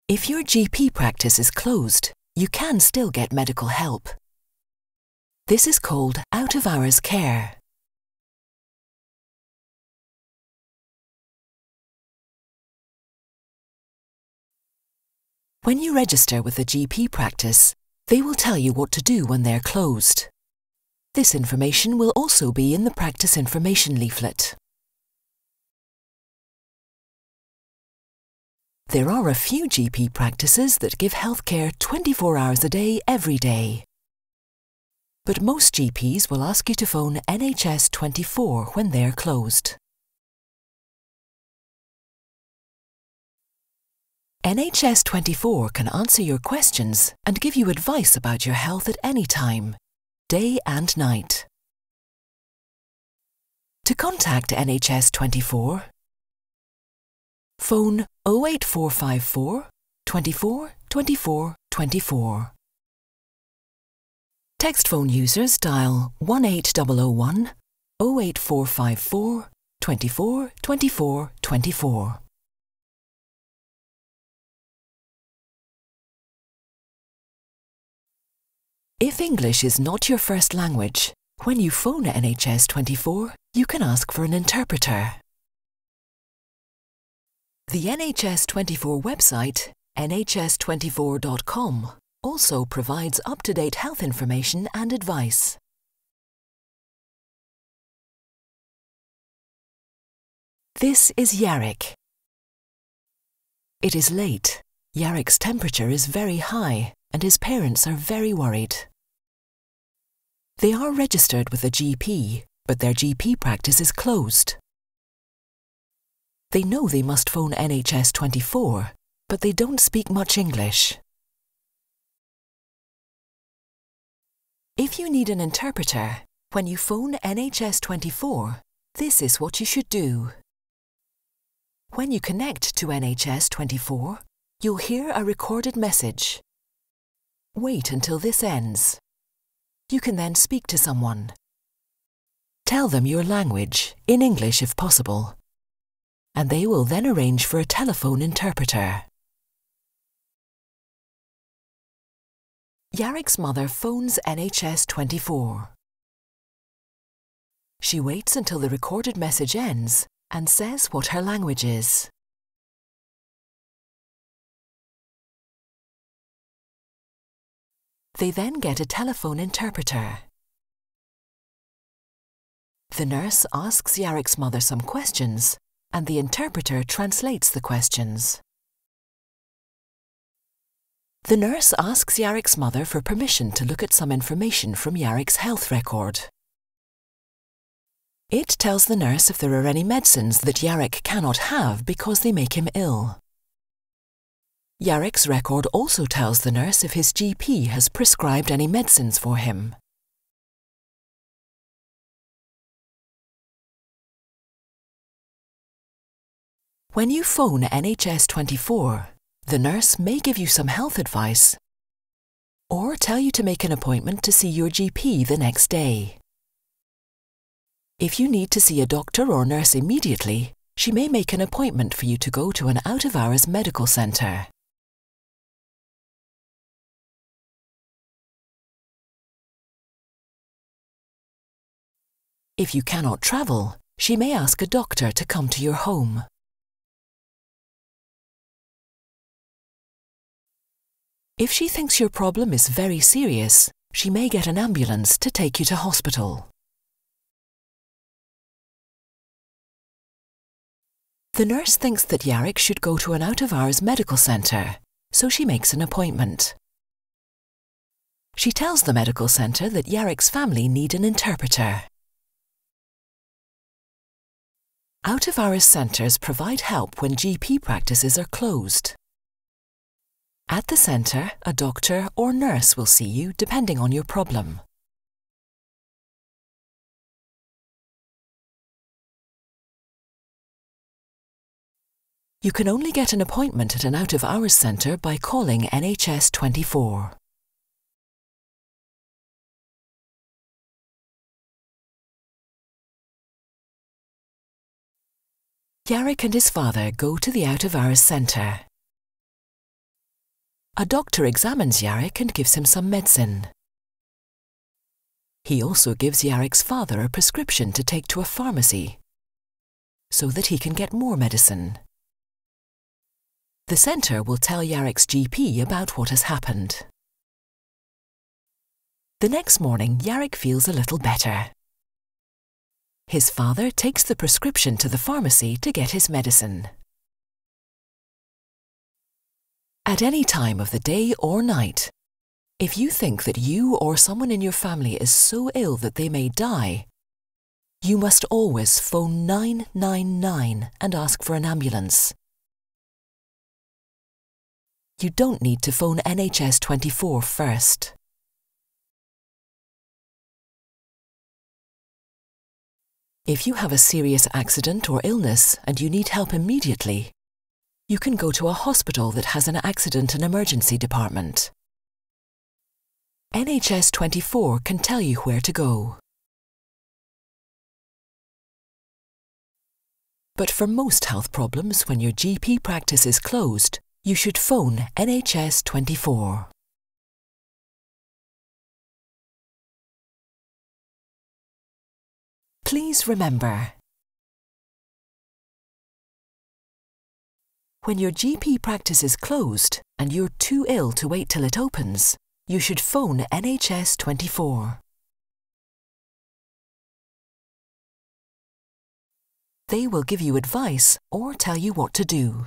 If your GP practice is closed, you can still get medical help. This is called out-of-hours care. When you register with a GP practice, they will tell you what to do when they're closed. This information will also be in the practice information leaflet. There are a few GP practices that give healthcare 24 hours a day, every day. But most GPs will ask you to phone NHS 24 when they're closed. NHS 24 can answer your questions and give you advice about your health at any time, day and night. To contact NHS 24, phone 08454 24 24 24. Text phone users dial 18001 08454 24 24 24. If English is not your first language, when you phone NHS 24, you can ask for an interpreter. The NHS 24 website, nhs24.com, also provides up-to-date health information and advice. This is Yarrick. It is late. Yarrick's temperature is very high and his parents are very worried. They are registered with a GP, but their GP practice is closed. They know they must phone NHS 24, but they don't speak much English. If you need an interpreter, when you phone NHS 24, this is what you should do. When you connect to NHS 24, you'll hear a recorded message. Wait until this ends. You can then speak to someone. Tell them your language, in English if possible, and they will then arrange for a telephone interpreter. Yarrick's mother phones NHS 24. She waits until the recorded message ends and says what her language is. They then get a telephone interpreter. The nurse asks Yarrick's mother some questions, and the interpreter translates the questions. The nurse asks Yarrick's mother for permission to look at some information from Yarrick's health record. It tells the nurse if there are any medicines that Yarrick cannot have because they make him ill. Yarrick's record also tells the nurse if his GP has prescribed any medicines for him. When you phone NHS 24, the nurse may give you some health advice or tell you to make an appointment to see your GP the next day. If you need to see a doctor or nurse immediately, she may make an appointment for you to go to an out-of-hours medical centre. If you cannot travel, she may ask a doctor to come to your home. If she thinks your problem is very serious, she may get an ambulance to take you to hospital. The nurse thinks that Yarrick should go to an out-of-hours medical centre, so she makes an appointment. She tells the medical centre that Yarrick's family need an interpreter. Out-of-hours centres provide help when GP practices are closed. At the centre, a doctor or nurse will see you depending on your problem. You can only get an appointment at an out-of-hours centre by calling NHS 24. Yarrick and his father go to the out-of-hours centre. A doctor examines Jarek and gives him some medicine. He also gives Jarek's father a prescription to take to a pharmacy so that he can get more medicine. The centre will tell Jarek's GP about what has happened. The next morning, Jarek feels a little better. His father takes the prescription to the pharmacy to get his medicine. At any time of the day or night, if you think that you or someone in your family is so ill that they may die, you must always phone 999 and ask for an ambulance. You don't need to phone NHS 24 first. If you have a serious accident or illness and you need help immediately, you can go to a hospital that has an accident and emergency department. NHS 24 can tell you where to go. But for most health problems, when your GP practice is closed, you should phone NHS 24. Please remember, when your GP practice is closed and you're too ill to wait till it opens, you should phone NHS 24. They will give you advice or tell you what to do.